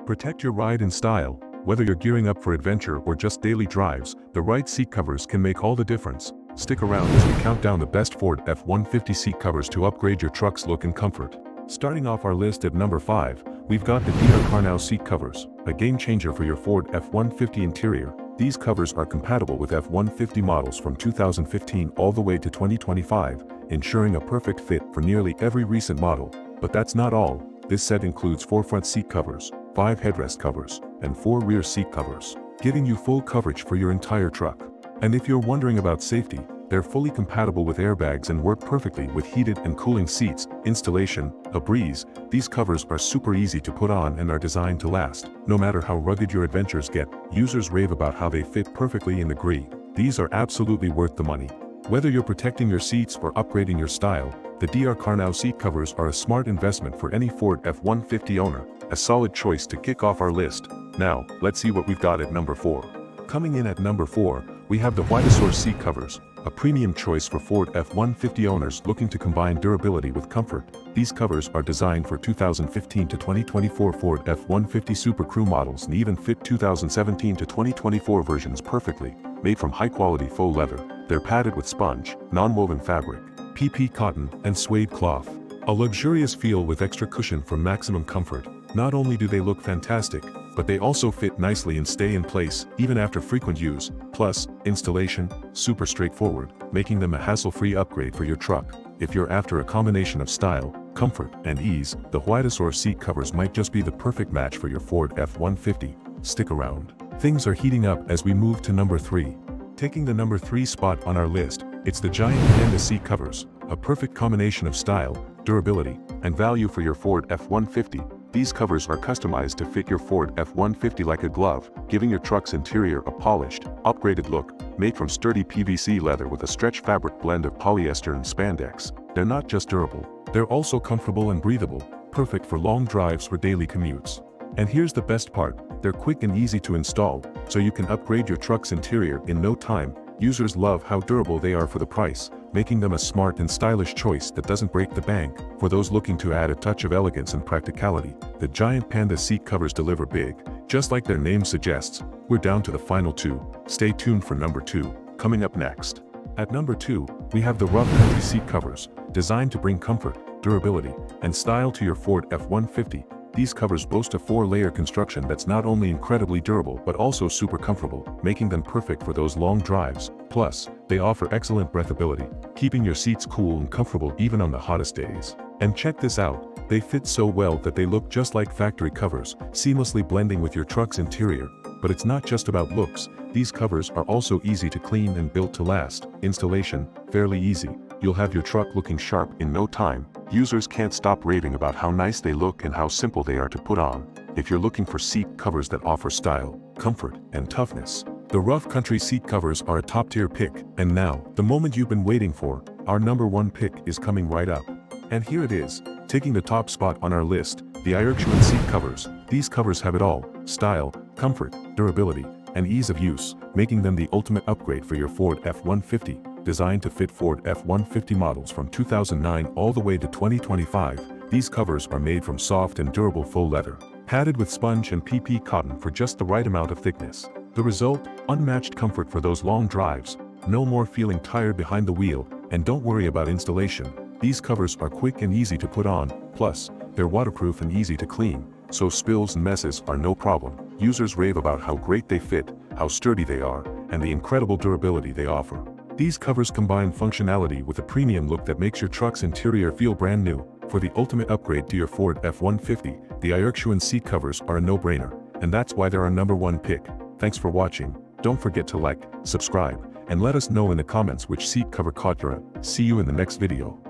Protect your ride in style. Whether you're gearing up for adventure or just daily drives, the right seat covers can make all the difference. Stick around as we count down the best Ford F-150 seat covers to upgrade your truck's look and comfort. Starting off our list at number 5, we've got the DrCarNow seat covers, a game changer for your Ford F-150 interior. These covers are compatible with F-150 models from 2015 all the way to 2025, ensuring a perfect fit for nearly every recent model. But that's not all. This set includes 4 front seat covers, 5 headrest covers, and 4 rear seat covers, giving you full coverage for your entire truck. And if you're wondering about safety, they're fully compatible with airbags and work perfectly with heated and cooling seats. Installation, a breeze. These covers are super easy to put on and are designed to last. No matter how rugged your adventures get, users rave about how they fit perfectly and agree. These are absolutely worth the money. Whether you're protecting your seats or upgrading your style, the DrCarNow seat covers are a smart investment for any Ford F-150 owner, a solid choice to kick off our list. Now, let's see what we've got at number 4. Coming in at number 4, we have the Huidasource seat covers, a premium choice for Ford F-150 owners looking to combine durability with comfort. These covers are designed for 2015 to 2024 Ford F-150 Super Crew models and even fit 2017 to 2024 versions perfectly. Made from high-quality faux leather, they're padded with sponge, non-woven fabric, PP cotton, and suede cloth. A luxurious feel with extra cushion for maximum comfort. Not only do they look fantastic, but they also fit nicely and stay in place even after frequent use. Plus, installation, super straightforward, making them a hassle-free upgrade for your truck. If you're after a combination of style, comfort, and ease, the Huidasource seat covers might just be the perfect match for your Ford F-150. Stick around. Things are heating up as we move to number 3. Taking the number 3 spot on our list, it's the giant Panda seat covers, a perfect combination of style, durability, and value for your Ford F-150. These covers are customized to fit your Ford F-150 like a glove, giving your truck's interior a polished, upgraded look. Made from sturdy PVC leather with a stretch fabric blend of polyester and spandex, they're not just durable, they're also comfortable and breathable, perfect for long drives or daily commutes. And here's the best part, they're quick and easy to install, so you can upgrade your truck's interior in no time. Users love how durable they are for the price, making them a smart and stylish choice that doesn't break the bank. For those looking to add a touch of elegance and practicality, the giant Panda seat covers deliver big. Just like their name suggests, we're down to the final 2. Stay tuned for number 2, coming up next. At number 2, we have the Rough Country seat covers, designed to bring comfort, durability, and style to your Ford F-150. These covers boast a 4-layer construction that's not only incredibly durable but also super comfortable, making them perfect for those long drives. Plus, they offer excellent breathability, keeping your seats cool and comfortable even on the hottest days. And check this out, they fit so well that they look just like factory covers, seamlessly blending with your truck's interior. But it's not just about looks, these covers are also easy to clean and built to last. Installation, fairly easy. You'll have your truck looking sharp in no time. Users can't stop raving about how nice they look and how simple they are to put on. If you're looking for seat covers that offer style, comfort, and toughness, the Rough Country seat covers are a top-tier pick. And now, the moment you've been waiting for, our number 1 pick is coming right up. And here it is, taking the top spot on our list, the Aierxuan seat covers. These covers have it all: style, comfort, durability, and ease of use, making them the ultimate upgrade for your Ford F-150. Designed to fit Ford F-150 models from 2009 all the way to 2025, these covers are made from soft and durable faux leather, padded with sponge and PP cotton for just the right amount of thickness. The result? Unmatched comfort for those long drives. No more feeling tired behind the wheel, and don't worry about installation. These covers are quick and easy to put on, plus, they're waterproof and easy to clean, so spills and messes are no problem. Users rave about how great they fit, how sturdy they are, and the incredible durability they offer. These covers combine functionality with a premium look that makes your truck's interior feel brand new. For the ultimate upgrade to your Ford F-150, the Aierxuan seat covers are a no-brainer, and that's why they're our number 1 pick. Thanks for watching. Don't forget to like, subscribe, and let us know in the comments which seat cover caught your eye. See you in the next video.